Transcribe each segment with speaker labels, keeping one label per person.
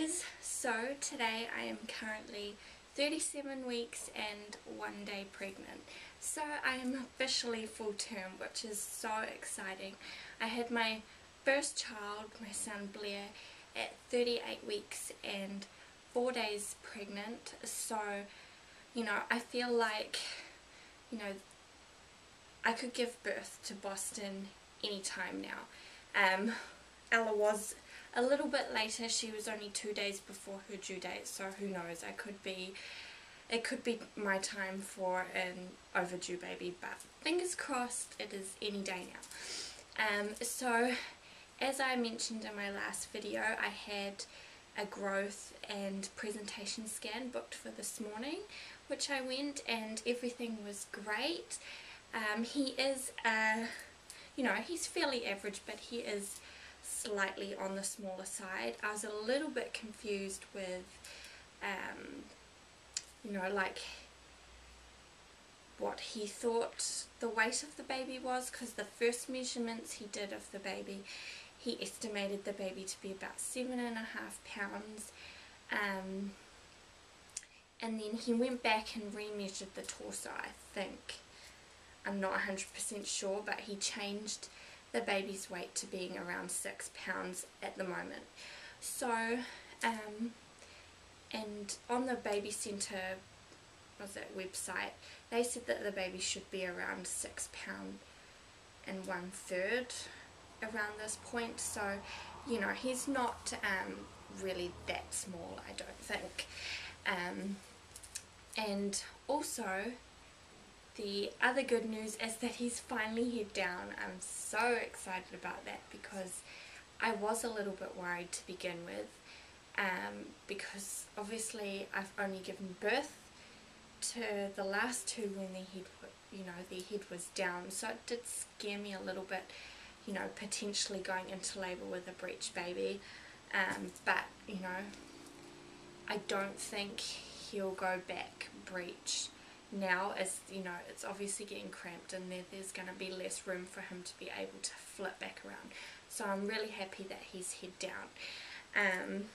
Speaker 1: guys, so today I am currently 37 weeks and 1 day pregnant, so I am officially full term, which is so exciting. I had my first child, my son Blair, at 38 weeks and 4 days pregnant, so I feel like I could give birth to Boston anytime now. Ella was a little bit later. She was only 2 days before her due date, so who knows, it could be my time for an overdue baby, but fingers crossed it is any day now. So as I mentioned in my last video, I had a growth and presentation scan booked for this morning, which I went and everything was great. He is he's fairly average, but he is slightly on the smaller side. I was a little bit confused with like what he thought the weight of the baby was, because the first measurements he did of the baby, he estimated the baby to be about 7.5 pounds, and then he went back and remeasured the torso, I think. I'm not 100% sure, but he changed the baby's weight to being around 6 pounds at the moment. So, and on the Baby Centre website, they said that the baby should be around 6 pounds and 1/3 around this point. So, he's not really that small, I don't think. And also, the other good news is that he's finally head down. I'm so excited about that, because I was a little bit worried to begin with, because obviously I've only given birth to the last two when the head was down, so it did scare me a little bit, potentially going into labour with a breech baby, but I don't think he'll go back breech now, as it's obviously getting cramped and there's going to be less room for him to be able to flip back around. So I'm really happy that he's head down.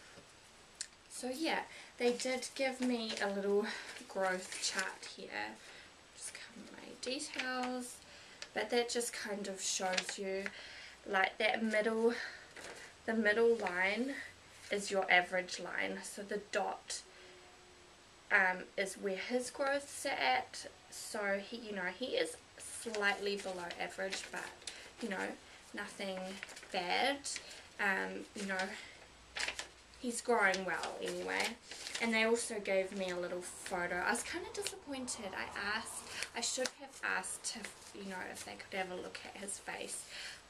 Speaker 1: So yeah, they did give me a little growth chart here, just cover my details, but that just kind of shows you like that the middle line is your average line, so the dot is where his growth's at. So he is slightly below average, but nothing bad. He's growing well anyway. And they also gave me a little photo. I was kind of disappointed. I should have asked if if they could have a look at his face,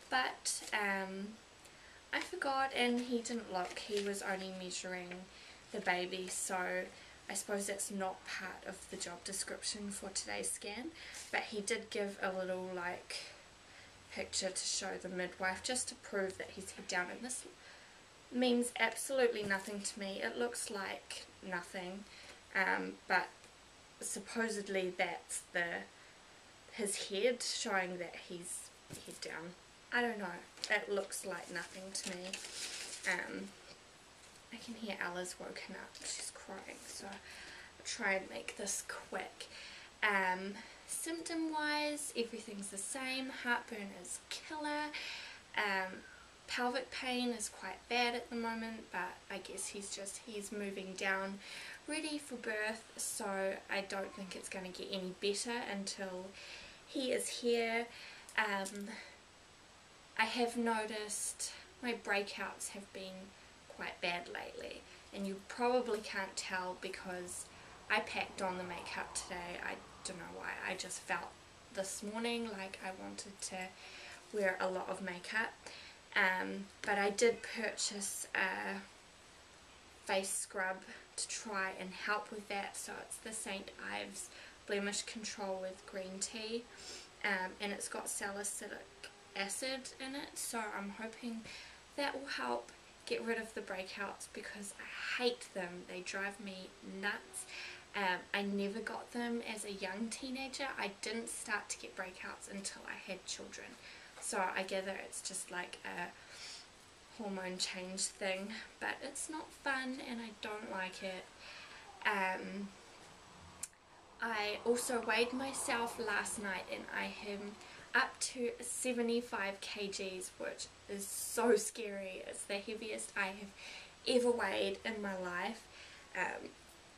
Speaker 1: but I forgot, and he didn't look. He was only measuring the baby, so I suppose that's not part of the job description for today's scan, but he did give a little like picture to show the midwife, just to prove that he's head down, and this means absolutely nothing to me. It looks like nothing, but supposedly that's his head showing that he's head down. I don't know, it looks like nothing to me. I can hear Ella's woken up, she's crying, so I'll try and make this quick. Symptom wise, everything's the same. Heartburn is killer. Pelvic pain is quite bad at the moment, but I guess he's moving down, ready for birth, so I don't think it's going to get any better until he is here. I have noticed my breakouts have been quite bad lately, and you probably can't tell because I packed on the makeup today. I don't know why, I just felt this morning like I wanted to wear a lot of makeup, but I did purchase a face scrub to try and help with that. So it's the St. Ives Blemish Control with green tea, and it's got salicylic acid in it, so I'm hoping that will help get rid of the breakouts, because I hate them. They drive me nuts. I never got them as a young teenager. I didn't start to get breakouts until I had children, so I gather it's just like a hormone change thing, but it's not fun and I don't like it. I also weighed myself last night and I am up to 75 kgs, which is so scary. It's the heaviest I have ever weighed in my life.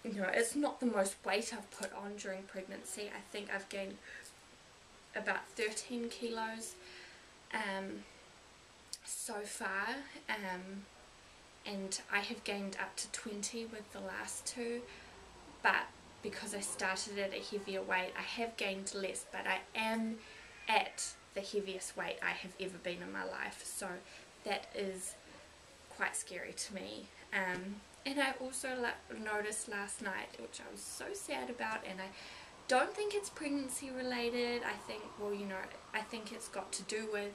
Speaker 1: You know, it's not the most weight I've put on during pregnancy. I think I've gained about 13 kilos so far, and I have gained up to 20 with the last two, but because I started at a heavier weight I have gained less, but I am at the heaviest weight I have ever been in my life, so that is quite scary to me. And I also noticed last night, which I was so sad about, and I don't think it's pregnancy related. I think, well, you know, I think it's got to do with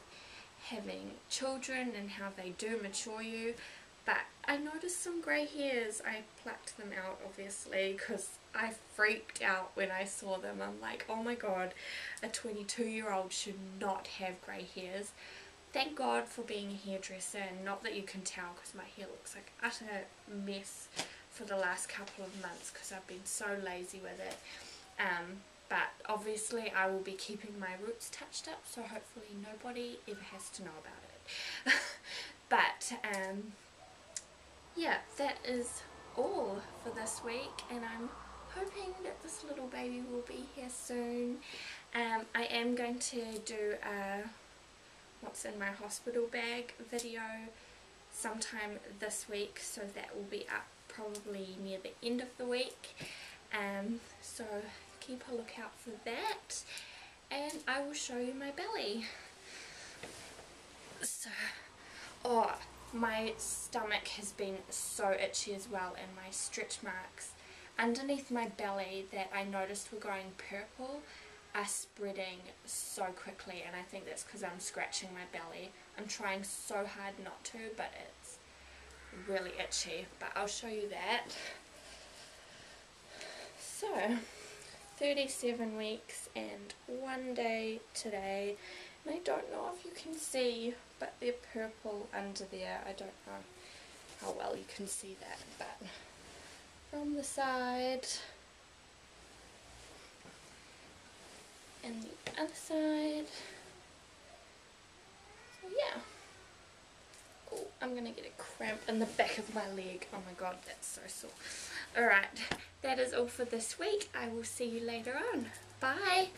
Speaker 1: having children and how they do mature you, but I noticed some grey hairs. I plucked them out obviously because I freaked out when I saw them. I'm like, oh my god, a 22-year-old should not have grey hairs. Thank God for being a hairdresser, and not that you can tell because my hair looks like utter mess for the last couple of months because I've been so lazy with it. But obviously I will be keeping my roots touched up, so hopefully nobody ever has to know about it. But yeah, that is all for this week, and I'm hoping that this little baby will be here soon. I am going to do a what's in my hospital bag video sometime this week, so that will be up probably near the end of the week. So keep a lookout for that, and I will show you my belly. So, oh, my stomach has been so itchy as well, and my stretch marks underneath my belly that I noticed were going purple are spreading so quickly, and I think that's because I'm scratching my belly. I'm trying so hard not to, but it's really itchy, but I'll show you that. So 37 weeks and 1 day today, and I don't know if you can see, but they're purple under there. I don't know how well you can see that, but from the side and the other side. So yeah. Oh, I'm gonna get a cramp in the back of my leg. Oh my god, that's so sore. Alright, that is all for this week. I will see you later on. Bye!